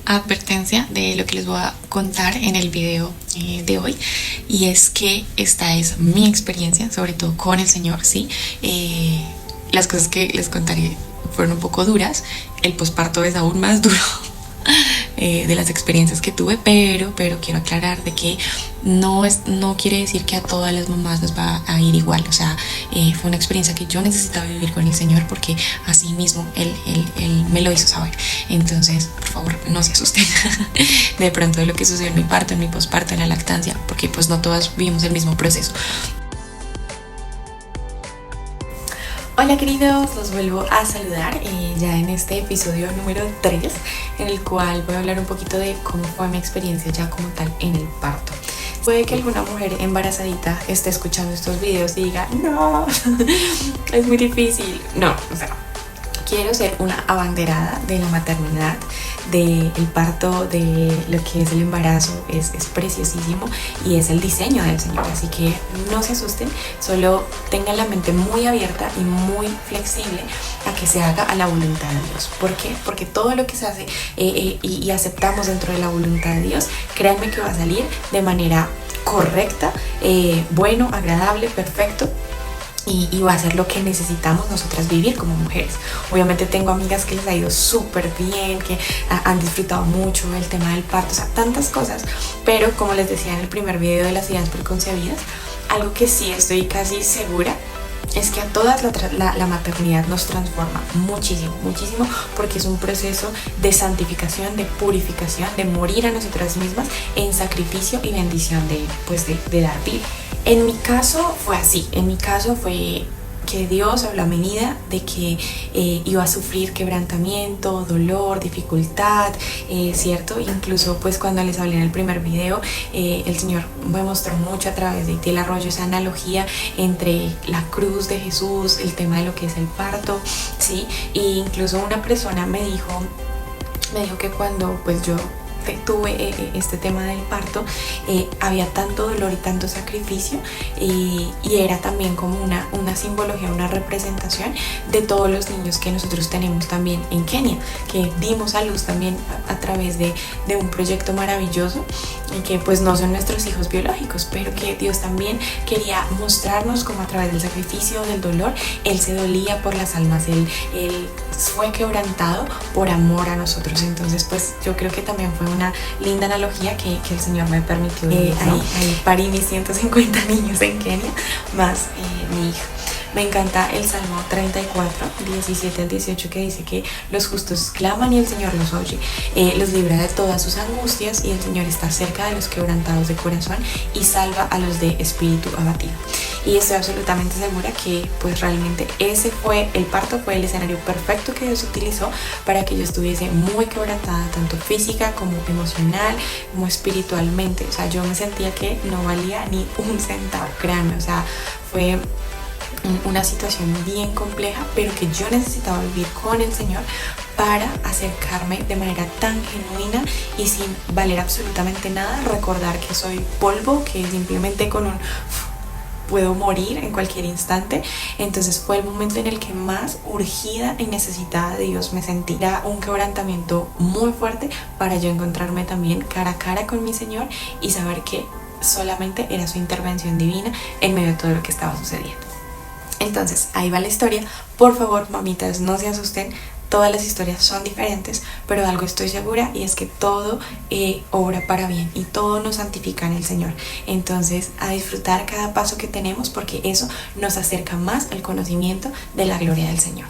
advertencia de lo que les voy a contar en el video de hoy, y es que esta es mi experiencia, sobre todo con el Señor, ¿sí? Las cosas que les contaré fueron un poco duras, el posparto es aún más duro de las experiencias que tuve, pero quiero aclarar de que no quiere decir que a todas las mamás nos va a ir igual. O sea, fue una experiencia que yo necesitaba vivir con el Señor, porque así mismo Él me lo hizo saber. Entonces, por favor, no se asusten de pronto de lo que sucedió en mi parto, en mi posparto, en la lactancia, porque pues no todas vivimos el mismo proceso. Hola queridos, los vuelvo a saludar ya en este episodio número 3, en el cual voy a hablar un poquito de cómo fue mi experiencia ya como tal en el parto. Puede que alguna mujer embarazadita esté escuchando estos videos y diga, no, es muy difícil. No, o sea, quiero ser una abanderada de la maternidad, del parto, de lo que es el embarazo. Es preciosísimo y es el diseño del Señor, así que no se asusten, solo tengan la mente muy abierta y muy flexible a que se haga a la voluntad de Dios. ¿Por qué? Porque todo lo que se hace y aceptamos dentro de la voluntad de Dios, créanme que va a salir de manera correcta, bueno, agradable, perfecto. Y va a ser lo que necesitamos nosotras vivir como mujeres. Obviamente tengo amigas que les ha ido súper bien, que han disfrutado mucho el tema del parto, o sea, tantas cosas. Pero como les decía en el primer video de las ideas preconcebidas, algo que sí estoy casi segura es que a todas la maternidad nos transforma muchísimo, muchísimo, porque es un proceso de santificación, de purificación, de morir a nosotras mismas en sacrificio y bendición de dar vida. En mi caso fue así, en mi caso fue que Dios habló a mi vida de que iba a sufrir quebrantamiento, dolor, dificultad, ¿cierto? Incluso pues cuando les hablé en el primer video, el Señor me mostró mucho a través del arroyo esa analogía entre la cruz de Jesús, el tema de lo que es el parto, ¿sí? E incluso una persona me dijo que cuando pues yo tuve este tema del parto, había tanto dolor y tanto sacrificio, y era también como una simbología, una representación de todos los niños que nosotros tenemos también en Kenia, que dimos a luz también a través de un proyecto maravilloso, y que pues no son nuestros hijos biológicos, pero que Dios también quería mostrarnos como a través del sacrificio, del dolor, Él se dolía por las almas, Él fue quebrantado por amor a nosotros. Entonces pues yo creo que también fue una linda analogía que el Señor me permitió. Ahí parí mis 150 niños en Kenia, más mi hija. Me encanta el Salmo 34, 17 al 18, que dice que los justos claman y el Señor los oye, los libra de todas sus angustias, y el Señor está cerca de los quebrantados de corazón y salva a los de espíritu abatido. Y estoy absolutamente segura que pues realmente el parto fue el escenario perfecto que Dios utilizó para que yo estuviese muy quebrantada, tanto física como emocional, como espiritualmente. O sea, yo me sentía que no valía ni un centavo, créanme. O sea, fue una situación bien compleja, pero que yo necesitaba vivir con el Señor para acercarme de manera tan genuina y sin valer absolutamente nada, recordar que soy polvo, que simplemente con un puedo morir en cualquier instante. Entonces fue el momento en el que más urgida y necesitada de Dios me sentí. Era un quebrantamiento muy fuerte para yo encontrarme también cara a cara con mi Señor y saber que solamente era su intervención divina en medio de todo lo que estaba sucediendo. Entonces ahí va la historia. Por favor, mamitas, no se asusten. Todas las historias son diferentes, pero algo estoy segura, y es que todo obra para bien y todo nos santifica en el Señor. Entonces, a disfrutar cada paso que tenemos, porque eso nos acerca más al conocimiento de la gloria del Señor.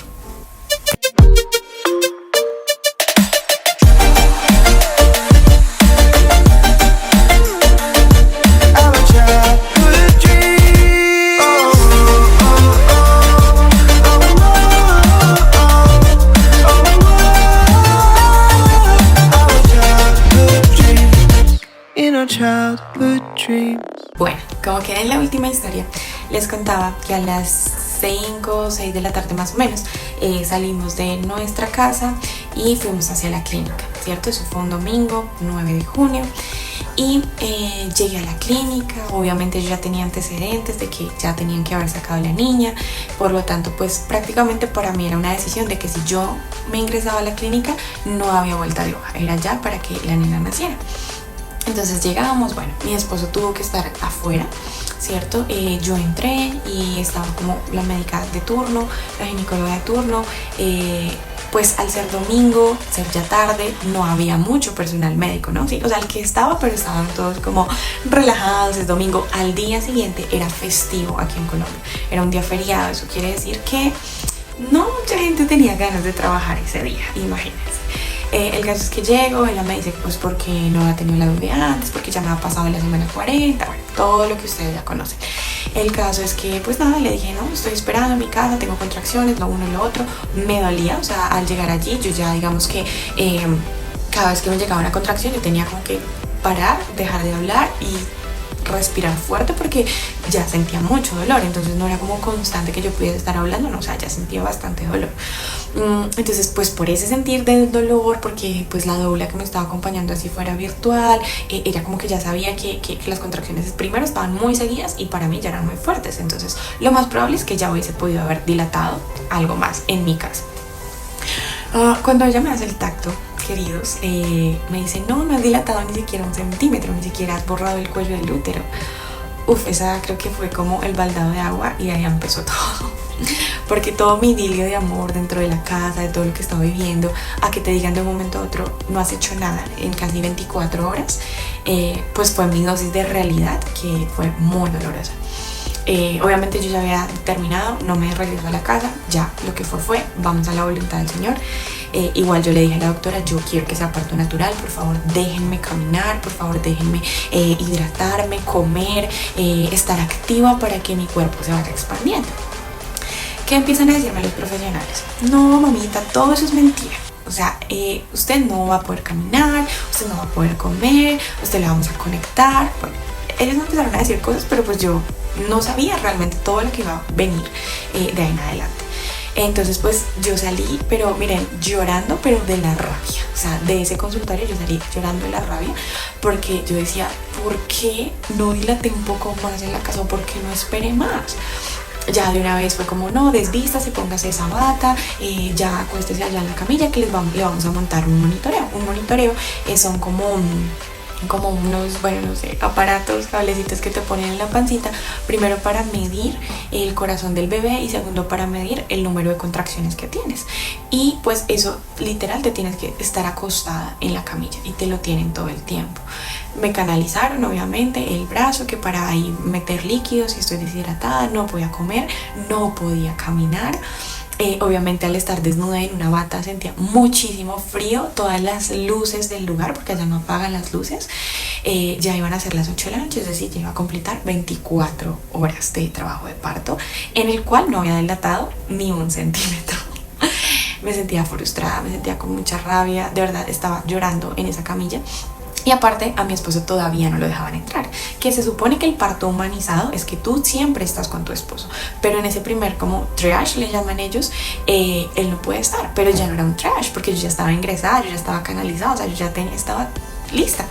Bueno, como que en la última historia les contaba que a las 5 o 6 de la tarde más o menos salimos de nuestra casa y fuimos hacia la clínica, ¿cierto? Eso fue un domingo 9 de junio Y llegué a la clínica. Obviamente yo ya tenía antecedentes de que ya tenían que haber sacado a la niña, por lo tanto pues prácticamente para mí era una decisión de que si yo me ingresaba a la clínica no había vuelta de hoja, era ya para que la niña naciera. Entonces llegamos, bueno, mi esposo tuvo que estar afuera, ¿cierto? Yo entré y estaba como la médica de turno, la ginecóloga de turno. Pues al ser domingo, ser ya tarde, no había mucho personal médico, ¿no? Sí, o sea, el que estaba, pero estaban todos como relajados, es domingo. Al día siguiente era festivo aquí en Colombia, era un día feriado, eso quiere decir que no mucha gente tenía ganas de trabajar ese día, imagínense. El caso es que llego, ella me dice que pues porque no había tenido la bebé antes, porque ya me ha pasado la semana 40, bueno, todo lo que ustedes ya conocen. El caso es que pues nada, le dije, no, estoy esperando en mi casa, tengo contracciones, lo uno y lo otro, me dolía, o sea, al llegar allí yo ya digamos que cada vez que me llegaba una contracción yo tenía como que parar, dejar de hablar y respirar fuerte porque ya sentía mucho dolor, entonces no era como constante que yo pudiera estar hablando, no, o sea, ya sentía bastante dolor. Entonces pues por ese sentir de dolor, porque pues la doula que me estaba acompañando así fuera virtual, ella como que ya sabía que las contracciones primero estaban muy seguidas y para mí ya eran muy fuertes, entonces lo más probable es que ya hubiese podido haber dilatado algo más en mi caso. Cuando ella me hace el tacto, queridos, me dice, no has dilatado ni siquiera 1 centímetro, ni siquiera has borrado el cuello del útero. Uf, esa creo que fue como el baldado de agua y ahí empezó todo. Porque todo mi idilio de amor dentro de la casa, de todo lo que estaba viviendo, a que te digan de un momento a otro, no has hecho nada en casi 24 horas, pues fue mi dosis de realidad que fue muy dolorosa. Obviamente yo ya había terminado, no me regreso a la casa, ya lo que fue, vamos a la voluntad del Señor. Igual yo le dije a la doctora, yo quiero que sea parto natural, por favor déjenme caminar, por favor déjenme hidratarme, comer, estar activa para que mi cuerpo se vaya expandiendo. ¿Qué empiezan a decirme los profesionales? No, mamita, todo eso es mentira. O sea, usted no va a poder caminar, usted no va a poder comer, usted la vamos a conectar. Bueno, ellos me empezaron a decir cosas, pero pues yo no sabía realmente todo lo que iba a venir de ahí en adelante. Entonces pues yo salí, pero miren, llorando, pero de la rabia. O sea, de ese consultorio yo salí llorando de la rabia porque yo decía, ¿por qué no dilaté un poco más en la casa o por qué no esperé más? Ya de una vez fue como, no, desvístase, póngase esa bata, ya acuéstese allá en la camilla que le vamos a montar un monitoreo. Un monitoreo son como unos, bueno, no sé, aparatos, cablecitos que te ponen en la pancita, primero para medir el corazón del bebé y segundo para medir el número de contracciones que tienes. Y pues eso literal te tienes que estar acostada en la camilla y te lo tienen todo el tiempo. Me canalizaron obviamente el brazo que para ahí meter líquidos si estoy deshidratada, no podía comer, no podía caminar. Obviamente al estar desnuda en una bata sentía muchísimo frío, todas las luces del lugar, porque allá no apagan las luces, ya iban a ser las 8 de la noche, es decir, ya iba a completar 24 horas de trabajo de parto, en el cual no había dilatado ni 1 centímetro. Me sentía frustrada, me sentía con mucha rabia, de verdad estaba llorando en esa camilla. Y aparte a mi esposo todavía no lo dejaban entrar, que se supone que el parto humanizado es que tú siempre estás con tu esposo, pero en ese primer como triage le llaman ellos, él no puede estar, pero ya no era un triage porque yo ya estaba ingresada, yo ya estaba canalizada, o sea yo ya estaba lista.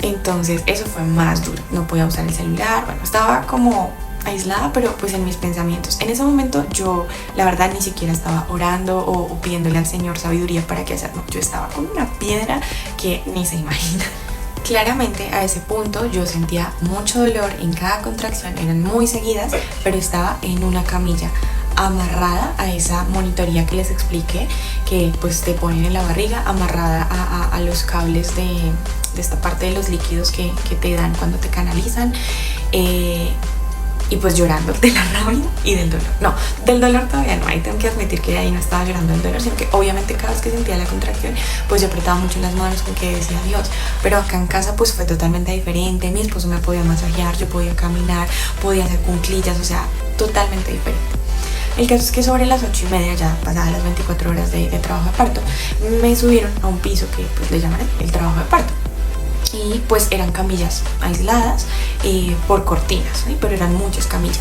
Entonces eso fue más duro, no podía usar el celular, bueno, estaba como aislada, pero pues en mis pensamientos. En ese momento yo la verdad ni siquiera estaba orando o pidiéndole al Señor sabiduría para qué hacer, no, yo estaba con una piedra que ni se imagina. Claramente a ese punto yo sentía mucho dolor en cada contracción, eran muy seguidas, pero estaba en una camilla amarrada a esa monitoría que les expliqué, que pues te ponen en la barriga, amarrada a los cables de esta parte de los líquidos que te dan cuando te canalizan. Y pues llorando de la rabia y del dolor. No, del dolor todavía no, ahí tengo que admitir que ahí no estaba llorando del dolor, sino que obviamente cada vez que sentía la contracción pues yo apretaba mucho las manos con que decía Dios. Pero acá en casa pues fue totalmente diferente, mi esposo me podía masajear, yo podía caminar, podía hacer cunclillas, o sea, totalmente diferente. El caso es que sobre las 8:30, ya pasadas las 24 horas de trabajo de parto, me subieron a un piso que pues le llaman el trabajo de parto. y pues eran camillas aisladas por cortinas, ¿sí? Pero eran muchas camillas.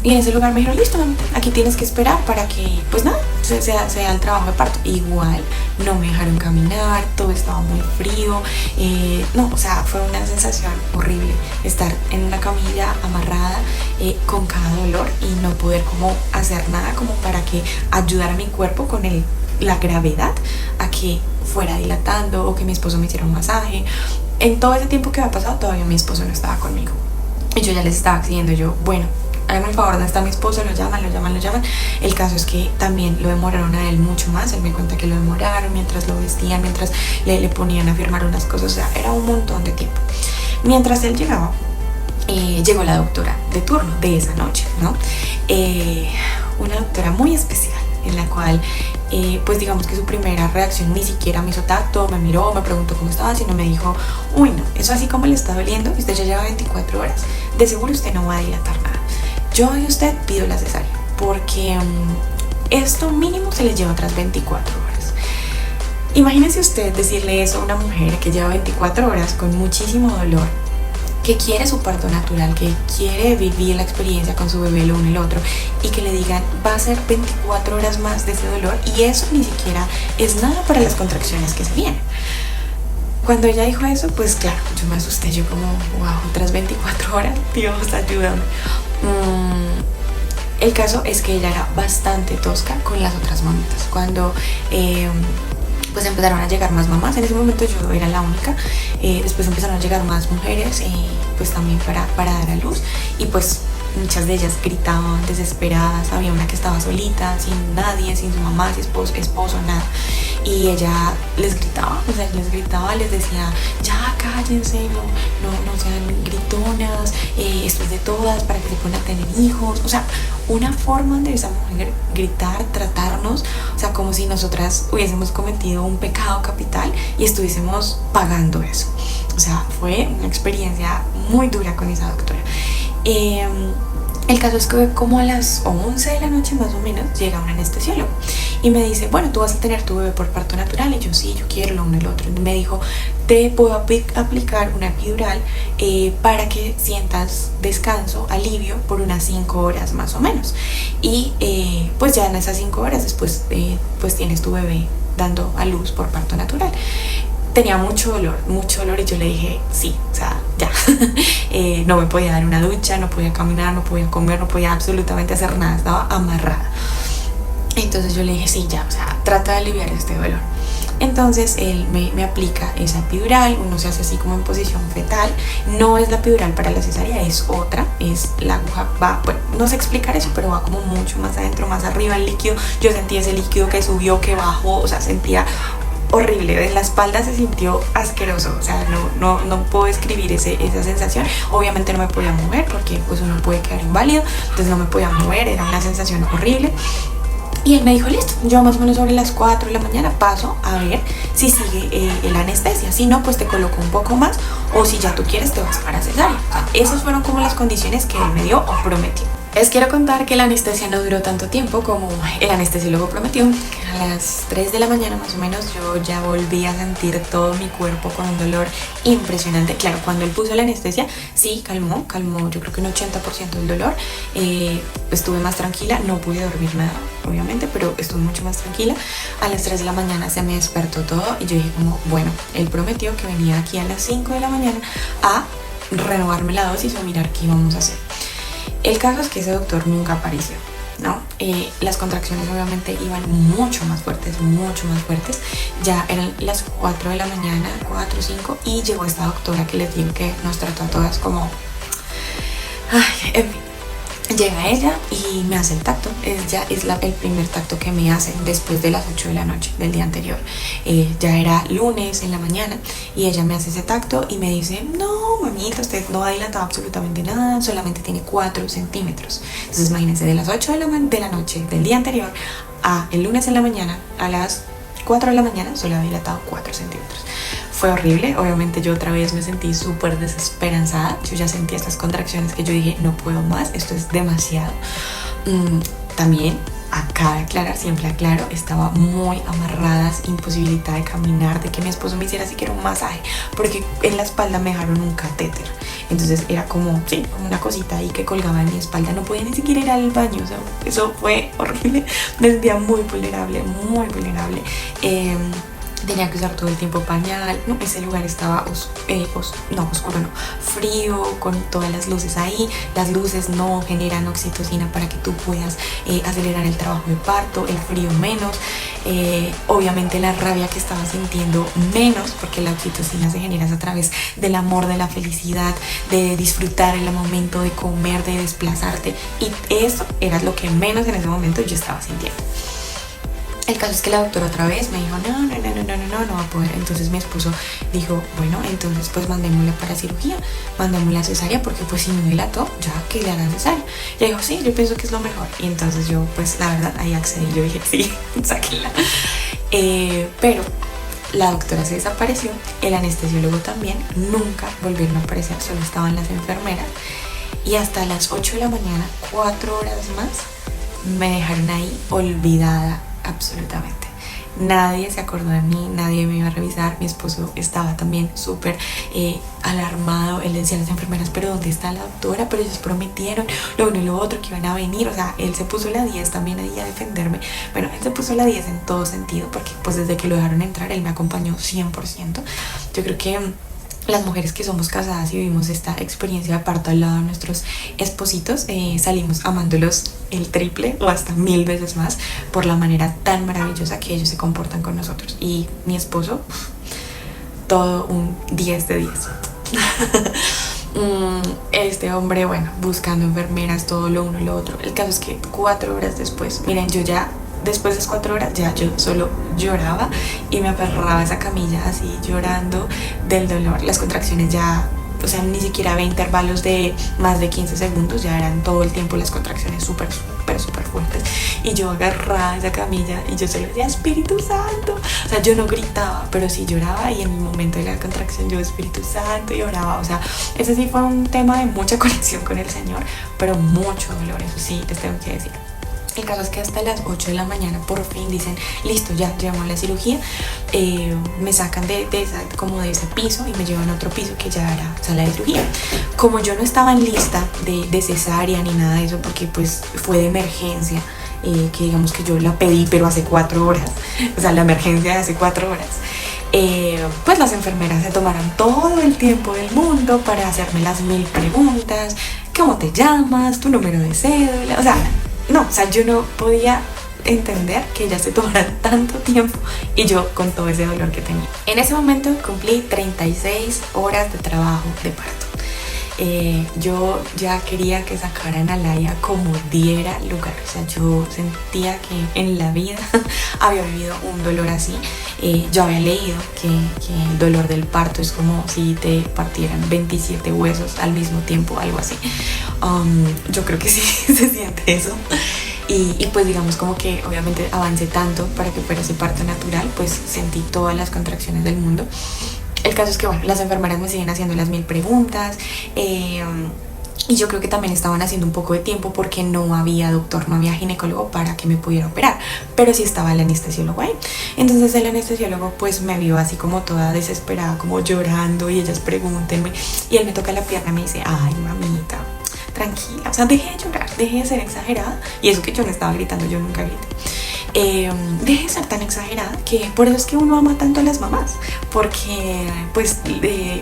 Y en ese lugar me dijeron, listo, mamita, aquí tienes que esperar para que, pues nada, sea el trabajo de parto. Igual no me dejaron caminar, todo estaba muy frío, no, o sea, fue una sensación horrible estar en una camilla amarrada con cada dolor y no poder como hacer nada como para que ayudara a mi cuerpo con la gravedad a que fuera dilatando o que mi esposo me hiciera un masaje. En todo ese tiempo que había pasado todavía mi esposo no estaba conmigo y yo ya les estaba exigiendo, yo, bueno, háganme el favor, ¿dónde está mi esposo? Lo llaman. El caso es que también lo demoraron a él mucho más. Él me cuenta que lo demoraron mientras lo vestían, mientras le ponían a firmar unas cosas, o sea, era un montón de tiempo. Mientras él llegaba, llegó la doctora de turno de esa noche, ¿no? Una doctora muy especial, en la cual pues digamos que su primera reacción ni siquiera me hizo tacto, me miró, me preguntó cómo estaba, sino me dijo, uy no, eso así como le está doliendo, usted ya lleva 24 horas, de seguro usted no va a dilatar nada, yo y usted pido la cesárea, porque esto mínimo se le lleva otras 24 horas. Imagínese usted decirle eso a una mujer que lleva 24 horas con muchísimo dolor, que quiere su parto natural, que quiere vivir la experiencia con su bebé, lo uno y lo otro, y que le digan, va a ser 24 horas más de ese dolor, y eso ni siquiera es nada para las contracciones que se vienen. Cuando ella dijo eso, pues claro, yo me asusté, yo como, wow, otras 24 horas, Dios, ayúdame. El caso es que ella era bastante tosca con las otras mamitas. Cuando pues empezaron a llegar más mamás, en ese momento yo era la única, después empezaron a llegar más mujeres, pues también para dar a luz, y pues muchas de ellas gritaban desesperadas, había una que estaba solita, sin nadie, sin su mamá, sin esposo, nada, y ella les gritaba, o sea, les decía, ya cállense, no sean gritonas, esto es de todas, para que se puedan tener hijos, o sea, una forma de esa mujer gritar, tratarnos, o sea, como si nosotras hubiésemos cometido un pecado capital y estuviésemos pagando eso. O sea, fue una experiencia muy dura con esa doctora. El caso es que como a las 11 de la noche más o menos llega un anestesiólogo y me dice, bueno, tú vas a tener tu bebé por parto natural, y yo, sí, yo quiero lo uno y lo otro. Y me dijo, te puedo aplicar una epidural para que sientas descanso, alivio por unas 5 horas más o menos, y pues ya en esas 5 horas después pues tienes tu bebé dando a luz por parto natural. Tenía mucho dolor, y yo le dije, sí, o sea, ya. No me podía dar una ducha, no podía caminar, no podía comer, no podía absolutamente hacer nada, estaba amarrada. Entonces yo le dije, sí, ya, o sea, trata de aliviar este dolor. Entonces él me aplica esa epidural, uno se hace así como en posición fetal, no es la epidural para la cesárea, es otra, es la aguja, va, bueno, no sé explicar eso, pero va como mucho más adentro, más arriba el líquido. Yo sentí ese líquido que subió, que bajó, o sea, sentía horrible, en la espalda se sintió asqueroso, o sea, no puedo describir esa sensación. Obviamente no me podía mover porque pues uno puede quedar inválido, entonces no me podía mover, era una sensación horrible. Y él me dijo, listo, yo más o menos sobre las 4 de la mañana paso a ver si sigue la anestesia, si no, pues te coloco un poco más, o si ya tú quieres te vas para cesárea. O sea, esas fueron como las condiciones que él me dio o prometió. Les quiero contar que la anestesia no duró tanto tiempo como el anestesiólogo prometió. A las 3 de la mañana más o menos yo ya volví a sentir todo mi cuerpo con un dolor impresionante. Claro, cuando él puso la anestesia, sí, calmó yo creo que un 80% del dolor. Estuve más tranquila, no pude dormir nada, obviamente, pero estuve mucho más tranquila. A las 3 de la mañana se me despertó todo y yo dije como, bueno, él prometió que venía aquí a las 5 de la mañana a renovarme la dosis o mirar qué íbamos a hacer. El caso es que ese doctor nunca apareció, ¿no? Las contracciones obviamente iban mucho más fuertes, ya eran las 4 de la mañana, 4 o 5, y llegó esta doctora que les digo que nos trató a todas como, ay, en fin. Llega ella y me hace el tacto. Ya es el primer tacto que me hacen después de las 8 de la noche del día anterior. Ya era lunes en la mañana y ella me hace ese tacto y me dice, no, mamita, usted no ha dilatado absolutamente nada, solamente tiene 4 centímetros. Entonces imagínense, de las 8 de la noche del día anterior a el lunes en la mañana, a las 4 de la mañana, solo había dilatado 4 centímetros. Fue horrible, obviamente yo otra vez me sentí súper desesperanzada, yo ya sentía estas contracciones que yo dije, no puedo más, esto es demasiado. También acaba de aclarar, siempre aclaro, estaba muy amarrada, imposibilitada de caminar, de que mi esposo me hiciera siquiera un masaje, porque en la espalda me dejaron un catéter. Entonces era como, sí, como una cosita ahí que colgaba en mi espalda, no podía ni siquiera ir al baño, o sea, eso fue horrible, me sentía muy vulnerable, muy vulnerable. Tenía que usar todo el tiempo pañal, no, ese lugar estaba oscuro no, frío, con todas las luces ahí. Las luces no generan oxitocina para que tú puedas acelerar el trabajo de parto, el frío menos, obviamente la rabia que estaba sintiendo menos, porque la oxitocina se genera a través del amor, de la felicidad, de disfrutar el momento, de comer, de desplazarte, y eso era lo que menos en ese momento yo estaba sintiendo. El caso es que la doctora otra vez me dijo, no va a poder. Entonces mi esposo dijo, bueno, entonces pues mandémosla para cirugía, mandémosla a cesárea, porque pues si no dilató, ya que le hagan cesárea. Y dijo, sí, yo pienso que es lo mejor. Y entonces yo, pues la verdad, ahí accedí, yo dije, sí, sáquenla. Pero la doctora se desapareció, el anestesiólogo también, nunca volvieron a aparecer, solo estaban las enfermeras. Y hasta las 8 de la mañana, 4 horas más, me dejaron ahí olvidada absolutamente. Nadie se acordó de mí, nadie me iba a revisar. Mi esposo estaba también súper alarmado. Él decía a las enfermeras, pero ¿dónde está la doctora? Pero ellos prometieron lo uno y lo otro que iban a venir. O sea, él se puso la 10 también ahí a defenderme. Bueno, él se puso la 10 en todo sentido, porque pues desde que lo dejaron entrar él me acompañó 100%. Yo creo que las mujeres que somos casadas y vivimos esta experiencia de parto al lado de nuestros espositos, salimos amándolos el triple o hasta 1000 veces más por la manera tan maravillosa que ellos se comportan con nosotros. Y mi esposo, todo un 10 de 10. Este hombre, bueno, buscando enfermeras, todo lo uno y lo otro. El caso es que 4 horas después, miren, yo ya después de esas 4 horas ya yo solo lloraba y me aferraba a esa camilla así llorando del dolor. Las contracciones ya, o sea, ni siquiera había intervalos de más de 15 segundos, ya eran todo el tiempo las contracciones súper fuertes. Y yo agarrada a esa camilla y yo solo decía, Espíritu Santo. O sea, yo no gritaba, pero sí lloraba, y en el momento de la contracción yo, Espíritu Santo, y oraba. O sea, ese sí fue un tema de mucha conexión con el Señor, pero mucho dolor, eso sí, les tengo que decir. El caso es que hasta las 8 de la mañana por fin dicen, listo, ya llevamos la cirugía. Me sacan de ese piso y me llevan a otro piso que ya era sala de cirugía. Como yo no estaba en lista de cesárea ni nada de eso, porque pues fue de emergencia, que digamos que yo la pedí pero hace 4 horas, o sea, la emergencia de hace 4 horas. Pues las enfermeras se tomaron todo el tiempo del mundo para hacerme las 1000 preguntas. ¿Cómo te llamas? ¿Tu número de cédula? O sea, yo no podía entender que ellas se tomaran tanto tiempo y yo con todo ese dolor que tenía. En ese momento cumplí 36 horas de trabajo de parto. Yo ya quería que sacaran a Laia como diera lugar. O sea, yo sentía que en la vida había vivido un dolor así. Yo había leído que el dolor del parto es como si te partieran 27 huesos al mismo tiempo, algo así. Yo creo que sí se siente eso. Y pues digamos como que obviamente avancé tanto para que fuera ese parto natural, pues sentí todas las contracciones del mundo. El caso es que, bueno, las enfermeras me siguen haciendo las 1000 preguntas, y yo creo que también estaban haciendo un poco de tiempo porque no había doctor, no había ginecólogo para que me pudiera operar, pero sí estaba el anestesiólogo ahí. Entonces el anestesiólogo pues me vio así como toda desesperada, como llorando, y ellas pregúntenme, y él me toca la pierna y me dice, ay, mamita, tranquila, o sea, deje de llorar, deje de ser exagerada. Y eso que yo no estaba gritando, yo nunca grité. Deje de ser tan exagerada, que por eso es que uno ama tanto a las mamás, porque pues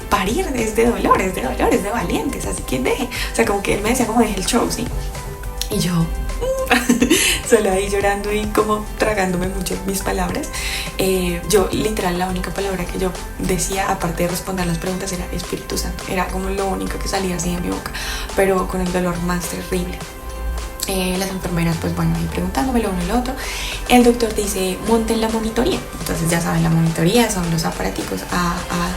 parir es de dolor, es de valientes, así que deje, o sea, como que él me decía como deje el show, ¿sí? Y yo solo ahí llorando y como tragándome mucho mis palabras. Yo literal la única palabra que yo decía, aparte de responder las preguntas, era Espíritu Santo. Era como lo único que salía así de mi boca, pero con el dolor más terrible. Las enfermeras pues bueno, ahí preguntándome lo uno y lo otro. El doctor dice, monten la monitoría. Entonces ya saben, la monitoría son los aparaticos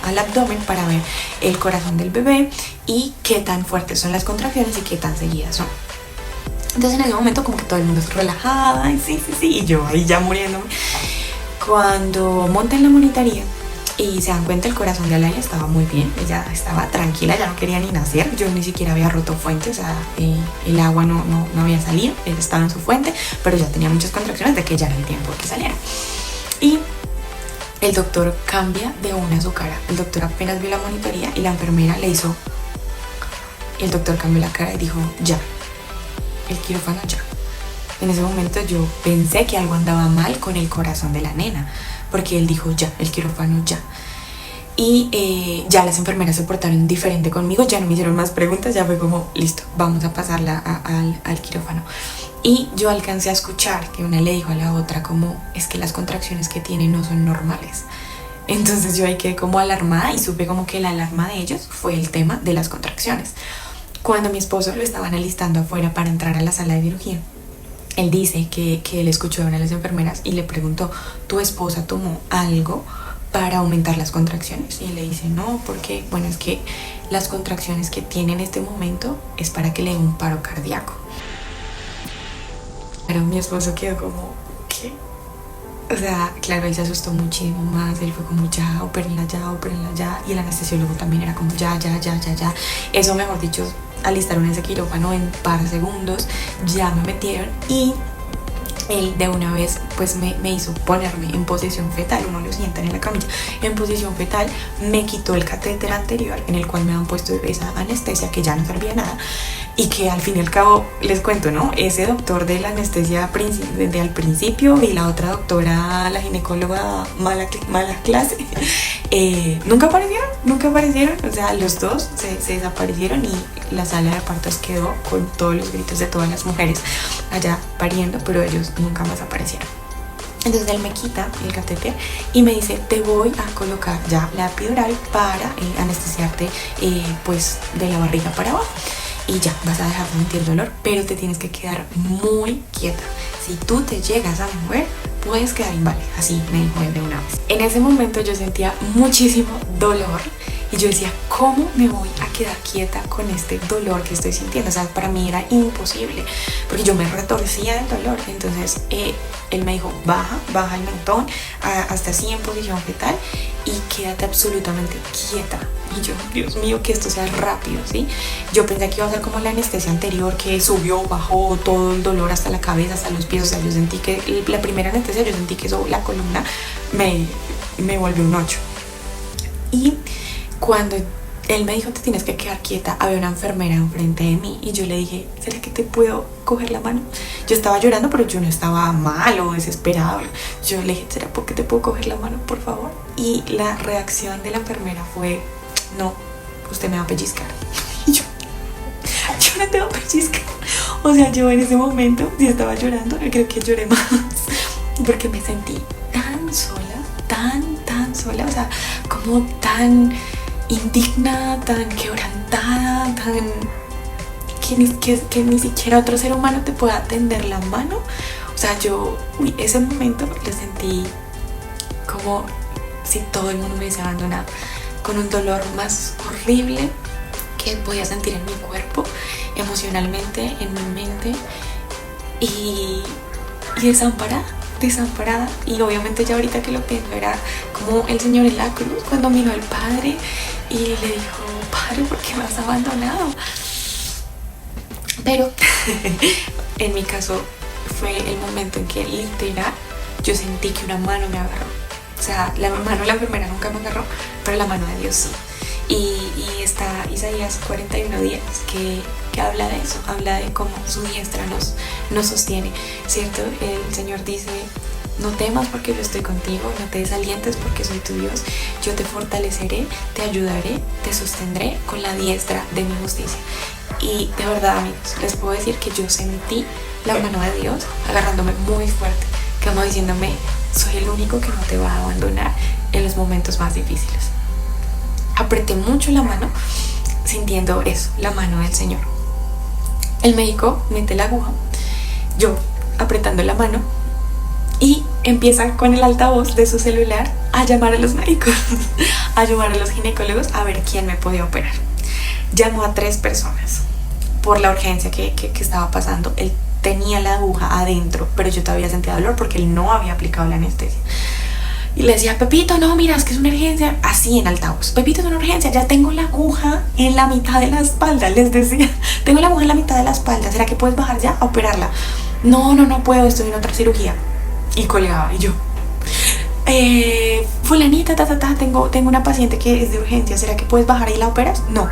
al abdomen para ver el corazón del bebé y qué tan fuertes son las contracciones y qué tan seguidas son. Entonces en ese momento como que todo el mundo se relajaba, y sí, y yo ahí ya muriéndome. Cuando monten la monitoría, y se dan cuenta, el corazón de Alaya estaba muy bien, ella estaba tranquila, ya no quería ni nacer, yo ni siquiera había roto fuente, o sea, el agua no había salido, ella estaba en su fuente, pero ya tenía muchas contracciones de que ya era el tiempo de que saliera. Y el doctor cambia de una su cara, el doctor apenas vio la monitoría y la enfermera le hizo, el doctor cambió la cara y dijo, ya, el quirófano ya. En ese momento yo pensé que algo andaba mal con el corazón de la nena, porque él dijo ya, el quirófano ya. Y ya las enfermeras se portaron diferente conmigo, ya no me hicieron más preguntas, ya fue como, listo, vamos a pasarla al quirófano. Y yo alcancé a escuchar que una le dijo a la otra como, es que las contracciones que tiene no son normales. Entonces yo ahí quedé como alarmada y supe como que la alarma de ellos fue el tema de las contracciones. Cuando mi esposo lo estaban alistando afuera para entrar a la sala de cirugía, él dice que él escuchó a una de las enfermeras y le preguntó, ¿tu esposa tomó algo para aumentar las contracciones? Y él le dice, no, porque, bueno, es que las contracciones que tiene en este momento es para que le dé un paro cardíaco. Pero mi esposo quedó como, ¿qué? O sea, claro, él se asustó muchísimo más, él fue como, ya, opérenla ya, y el anestesiólogo también era como, ya. Eso, mejor dicho, alistaron ese quirófano en par de segundos, ya me metieron y él de una vez pues me hizo ponerme en posición fetal, uno lo sientan en la camilla en posición fetal, me quitó el catéter anterior en el cual me han puesto esa anestesia que ya no servía de nada y que al fin y al cabo, les cuento, ¿no? Ese doctor de la anestesia desde al principio y la otra doctora, la ginecóloga mala clase, nunca aparecieron, o sea, los dos se desaparecieron y la sala de partos quedó con todos los gritos de todas las mujeres allá pariendo, pero ellos nunca más aparecieron. Entonces él me quita el catéter y me dice, te voy a colocar ya la epidural para anestesiarte pues de la barriga para abajo y ya vas a dejar de sentir dolor, pero te tienes que quedar muy quieta. Si tú te llegas a mover, puedes quedar inválida. Así me dijo él de una vez. En ese momento yo sentía muchísimo dolor y yo decía, ¿cómo me voy a quedar quieta con este dolor que estoy sintiendo? O sea, para mí era imposible, porque yo me retorcía del dolor. Entonces él me dijo, baja el mentón hasta así en posición fetal y quédate absolutamente quieta. Y yo, Dios mío, que esto sea rápido, ¿sí? Yo pensé que iba a ser como la anestesia anterior, que subió, bajó todo el dolor hasta la cabeza, hasta los pies. O sea, yo sentí que la primera anestesia, yo sentí que eso, la columna me volvió un 8. Y cuando él me dijo, te tienes que quedar quieta, había una enfermera enfrente de mí y yo le dije, ¿será que te puedo coger la mano? Yo estaba llorando, pero yo no estaba mal o desesperado. Yo le dije, ¿será porque te puedo coger la mano, por favor? Y la reacción de la enfermera fue, no, usted me va a pellizcar. Y yo no te voy a pellizcar. O sea, yo en ese momento sí estaba llorando, creo que lloré más, porque me sentí tan sola, o sea, como tan indigna, tan quebrantada, tan que ni siquiera otro ser humano te pueda tender la mano. O sea, yo ese momento lo sentí como si todo el mundo me hubiese abandonado, con un dolor más horrible que podía sentir en mi cuerpo, emocionalmente, en mi mente, y desamparada. Y obviamente ya ahorita que lo pienso, era como el Señor en la cruz cuando miró al Padre y le dijo, Padre, ¿por qué me has abandonado? Pero en mi caso fue el momento en que literal yo sentí que una mano me agarró. O sea, la mano de la enfermera nunca me agarró, pero la mano de Dios sí. Y está Isaías 41:10 que habla de eso, habla de cómo su diestra nos sostiene, ¿cierto? El Señor dice, no temas porque yo estoy contigo, no te desalientes porque soy tu Dios, yo te fortaleceré, te ayudaré, te sostendré con la diestra de mi justicia. Y de verdad, amigos, les puedo decir que yo sentí la mano de Dios agarrándome muy fuerte, como diciéndome, soy el único que no te va a abandonar en los momentos más difíciles. Apreté mucho la mano, sintiendo eso, la mano del Señor. El médico mete la aguja, yo apretando la mano, y empieza con el altavoz de su celular a llamar a los médicos, a llamar a los ginecólogos a ver quién me podía operar. Llamó a 3 personas por la urgencia que estaba pasando. Él tenía la aguja adentro, pero yo todavía sentía dolor porque él no había aplicado la anestesia. Y le decía, Pepito, no, mira, es que es una urgencia. Así en altavoz. Pepito, es una urgencia, ya tengo la aguja en la mitad de la espalda. Les decía, tengo la aguja en la mitad de la espalda. ¿Será que puedes bajar ya a operarla? No, no, no puedo, estoy en otra cirugía. Y colgaba, y yo, fulanita, tengo una paciente que es de urgencia. ¿Será que puedes bajar y la operas? No.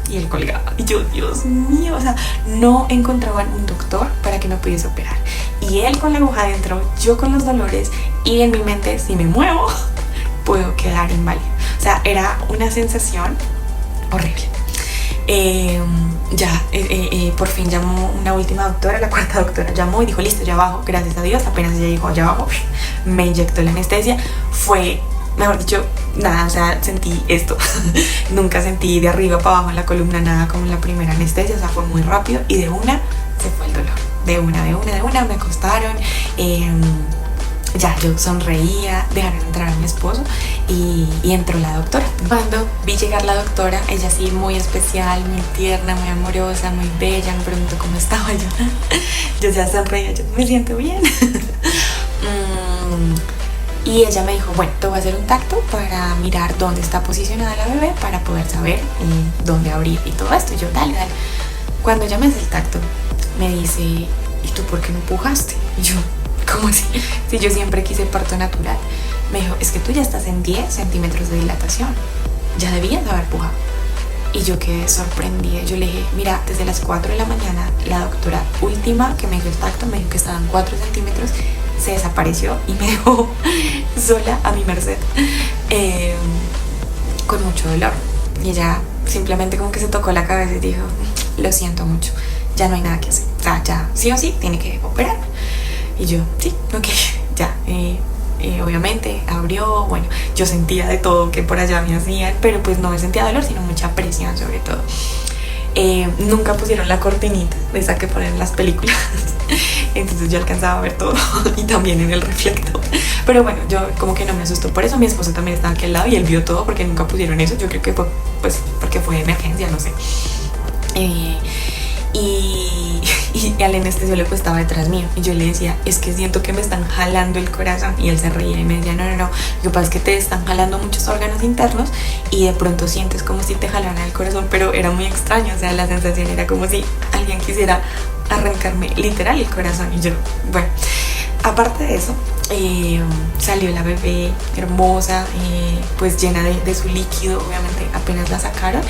Y él colgaba. Y yo, Dios mío, o sea, no encontraban un doctor para que me pudiese operar. Y él con la aguja adentro, yo con los dolores, y en mi mente, si me muevo, puedo quedar inválida. O sea, era una sensación horrible. Por fin llamó una última doctora, la cuarta doctora llamó y dijo, listo, ya bajo, gracias a Dios. Apenas ella dijo, ya bajo, me inyectó la anestesia. Fue, mejor dicho, nada, o sea, sentí esto. Nunca sentí de arriba para abajo en la columna nada como en la primera anestesia. O sea, fue muy rápido y de una se fue el dolor. De una me acostaron. Ya, yo sonreía, dejaron entrar a mi esposo y entró la doctora. Cuando vi llegar la doctora, ella sí muy especial, muy tierna, muy amorosa, muy bella, me preguntó cómo estaba yo. Yo ya sonreía, yo me siento bien. Y ella me dijo, bueno, te voy a hacer un tacto para mirar dónde está posicionada la bebé para poder saber dónde abrir y todo esto. Y yo, dale. Cuando ella me hace el tacto, me dice, ¿y tú por qué no pujaste? Y yo, ¿cómo así? Si yo siempre quise parto natural. Me dijo, es que tú ya estás en 10 centímetros de dilatación. Ya debías haber pujado. Y yo quedé sorprendida. Yo le dije, mira, desde las 4 de la mañana, la doctora última que me hizo el tacto me dijo que estaban 4 centímetros. Se desapareció y me dejó sola a mi merced. Con mucho dolor. Y ella simplemente como que se tocó la cabeza y dijo, lo siento mucho. Ya no hay nada que hacer. O sea, ya sí o sí tiene que operarme. Y yo, sí, ok, ya. Obviamente abrió, bueno, yo sentía de todo que por allá me hacían, pero pues no me sentía dolor, sino mucha presión sobre todo. Nunca pusieron la cortinita de esa que ponen en las películas. Entonces yo alcanzaba a ver todo y también en el reflector. Pero bueno, yo como que no me asustó por eso. Mi esposo también estaba aquí al lado y él vio todo porque nunca pusieron eso. Yo creo que fue pues porque fue emergencia, no sé. Y al anestesiólogo estaba detrás mío y yo le decía, es que siento que me están jalando el corazón. Y él se reía y me decía, no, lo que pasa es que te están jalando muchos órganos internos y de pronto sientes como si te jalaran el corazón. Pero era muy extraño, o sea, la sensación era como si alguien quisiera arrancarme literal el corazón. Y yo, bueno, aparte de eso, salió la bebé hermosa, pues llena de su líquido. Obviamente apenas la sacaron,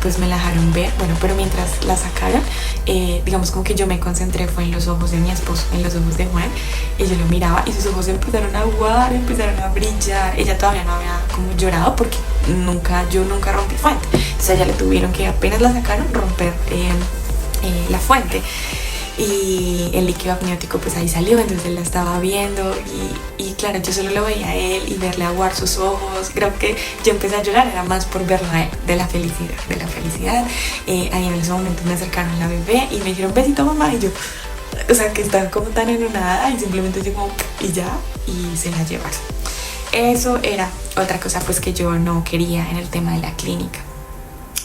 pues me la dejaron ver. Bueno, pero mientras la sacaron, digamos como que yo me concentré fue en los ojos de mi esposo, en los ojos de Juan. Y yo lo miraba y sus ojos empezaron a aguar, empezaron a brillar. Ella todavía no había como llorado porque yo nunca rompí fuente. Entonces a ella le tuvieron que, apenas la sacaron, romper la fuente. Y el líquido amniótico pues ahí salió, entonces él la estaba viendo y claro, yo solo lo veía a él y verle aguar sus ojos. Creo que yo empecé a llorar, era más por verla a él, de la felicidad. Ahí en ese momento me acercaron a la bebé y me dijeron, besito mamá, y yo, o sea, que estaba como tan enonada y simplemente yo como, y ya, y se la llevaron. Eso era otra cosa pues que yo no quería en el tema de la clínica.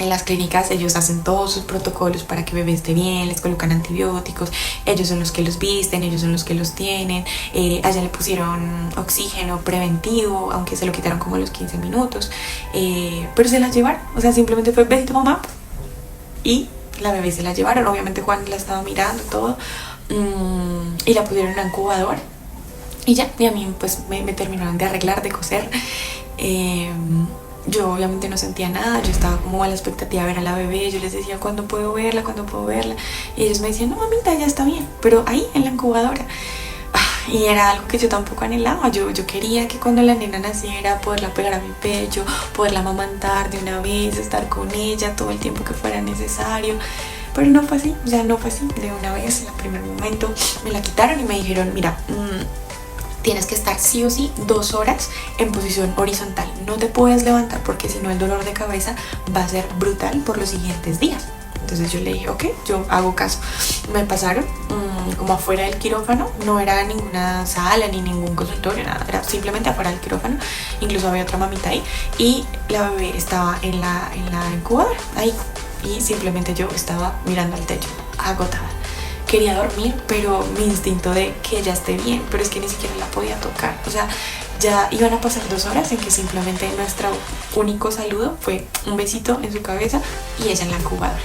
En las clínicas ellos hacen todos sus protocolos para que el bebé esté bien, les colocan antibióticos, ellos son los que los visten, ellos son los que los tienen. Allá le pusieron oxígeno preventivo, aunque se lo quitaron como a los 15 minutos, pero se la llevaron, o sea, simplemente fue besito mamá y la bebé se la llevaron. Obviamente Juan la estaba mirando todo, y la pusieron en una incubadora y ya, y a mí pues me terminaron de arreglar, de coser. Yo obviamente no sentía nada, yo estaba como a la expectativa de ver a la bebé. Yo les decía, ¿cuándo puedo verla? Y ellos me decían, no mamita, ya está bien, pero ahí en la incubadora. Y era algo que yo tampoco anhelaba. Yo quería que cuando la nena naciera poderla pegar a mi pecho, poderla amamantar de una vez, estar con ella todo el tiempo que fuera necesario. Pero no fue así, o sea, no fue así. De una vez, en el primer momento, me la quitaron y me dijeron, mira, tienes que estar sí o sí 2 horas en posición horizontal. No te puedes levantar porque si no el dolor de cabeza va a ser brutal por los siguientes días. Entonces yo le dije, ok, yo hago caso. Me pasaron como afuera del quirófano. No era ninguna sala ni ningún consultorio, nada. Era simplemente afuera del quirófano. Incluso había otra mamita ahí. Y la bebé estaba en la incubadora, ahí. Y simplemente yo estaba mirando al techo, agotada. quería dormir, pero mi instinto de que ella esté bien, pero es que ni siquiera la podía tocar. O sea, ya iban a pasar 2 horas en que simplemente nuestro único saludo fue un besito en su cabeza y ella en la incubadora.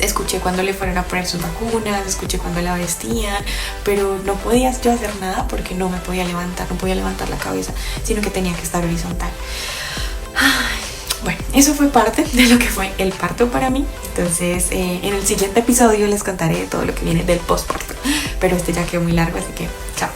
Escuché cuando le fueron a poner sus vacunas, escuché cuando la vestían, pero no podía yo hacer nada porque no me podía levantar, no podía levantar la cabeza, sino que tenía que estar horizontal. Ay, bueno, eso fue parte de lo que fue el parto para mí. Entonces, en el siguiente episodio les contaré todo lo que viene del postparto, pero este ya quedó muy largo, así que chao.